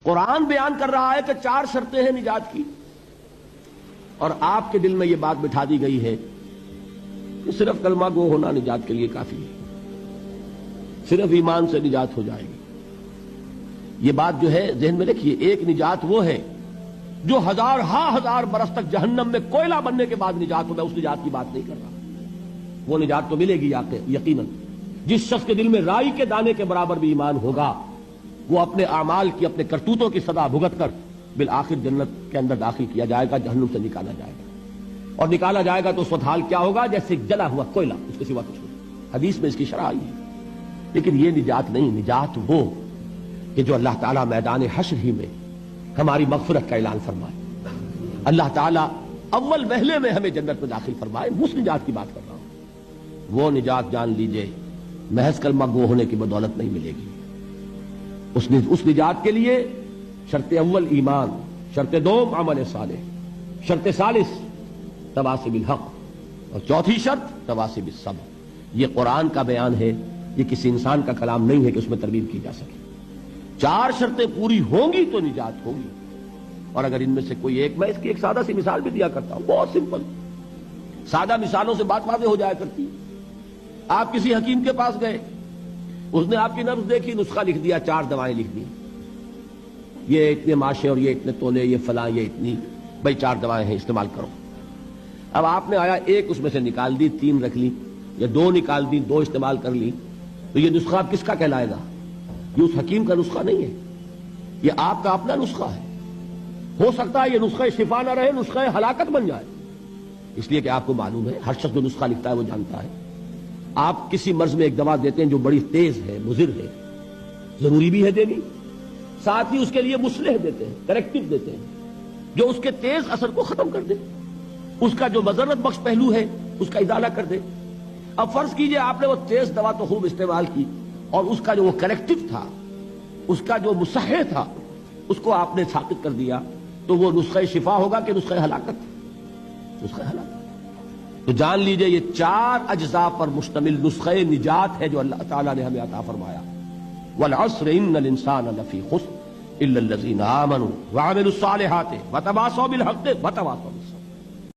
قرآن بیان کر رہا ہے کہ 4 شرطیں ہیں نجات کی، اور آپ کے دل میں یہ بات بٹھا دی گئی ہے کہ صرف کلمہ گو ہونا نجات کے لیے کافی ہے، صرف ایمان سے نجات ہو جائے گی۔ یہ بات جو ہے ذہن میں رکھیے، ایک نجات وہ ہے جو ہزار برس تک جہنم میں کوئلہ بننے کے بعد نجات ہو، میں اس نجات کی بات نہیں کر رہا۔ وہ نجات تو ملے گی یقیناً۔ جس شخص کے دل میں رائی کے دانے کے برابر بھی ایمان ہوگا، وہ اپنے اعمال کی، اپنے کرتوتوں کی سزا بھگت کر بالآخر جنت کے اندر داخل کیا جائے گا، جہنم سے نکالا جائے گا، اور نکالا جائے گا تو اس وقت حال کیا ہوگا؟ جیسے جلا ہوا کوئلہ، اس کے سوا کچھ نہیں۔ حدیث میں اس کی شرح آئی ہے۔ لیکن یہ نجات نہیں، نجات وہ کہ جو اللہ تعالیٰ میدان حشر ہی میں ہماری مغفرت کا اعلان فرمائے، اللہ تعالیٰ اول وہلے میں ہمیں جنت میں داخل فرمائے، اس نجات کی بات کر رہا ہوں۔ وہ نجات جان لیجئے محض کلمہ گو ہونے کی بدولت نہیں ملے گی۔ اس نجات کے لیے شرط اول ایمان، شرط دوم عمل صالح، شرط ثالث تواصی بالحق، اور چوتھی شرط تواصی بالصبر۔ یہ قرآن کا بیان ہے، یہ کسی انسان کا کلام نہیں ہے کہ اس میں ترمیم کی جا سکے۔ 4 شرطیں پوری ہوں گی تو نجات ہوگی، اور اگر ان میں سے کوئی ایک، میں اس کی ایک سادہ سی مثال بھی دیا کرتا ہوں، بہت سمپل، سادہ مثالوں سے بات واضح ہو جایا کرتی ہے۔ آپ کسی حکیم کے پاس گئے، اس نے آپ کی نبض دیکھی، نسخہ لکھ دیا، 4 دوائیں لکھ دی، یہ اتنے ماشے اور یہ اتنے تولے، یہ فلاں، یہ اتنی، بھائی 4 دوائیں ہیں، استعمال کرو۔ اب آپ نے آیا ایک اس میں سے نکال دی، 3 رکھ لی، یا 2 نکال دی، 2 استعمال کر لی، تو یہ نسخہ کس کا کہلائے گا؟ یہ اس حکیم کا نسخہ نہیں ہے، یہ آپ کا اپنا نسخہ ہے۔ ہو سکتا ہے یہ نسخہ شفا نہ رہے، نسخہ ہلاکت بن جائے، اس لیے کہ آپ کو معلوم ہے، ہر شخص جو نسخہ لکھتا ہے وہ جانتا ہے۔ آپ کسی مرض میں ایک دوا دیتے ہیں جو بڑی تیز ہے، مضر ہے، ضروری بھی ہے دینی، ساتھ ہی اس کے لیے مصلح دیتے ہیں، کریکٹو دیتے ہیں، جو اس کے تیز اثر کو ختم کر دے، اس کا جو مضرت بخش پہلو ہے اس کا ازالہ کر دے۔ اب فرض کیجئے آپ نے وہ تیز دوا تو خوب استعمال کی، اور اس کا جو وہ کریکٹو تھا، اس کا جو مصحح تھا، اس کو آپ نے ساقط کر دیا، تو وہ نسخہ شفا ہوگا کہ نسخہ ہلاکت؟ نسخہ ہلاکت۔ تو جان لیجئے یہ 4 اجزاء پر مشتمل نسخہ نجات ہے جو اللہ تعالیٰ نے ہمیں عطا فرمایا۔ والعصر ان الانسان لفی خسر الا الذین آمنوا وعملوا الصالحات وتواصوا بالحق وتواصوا بالصبر۔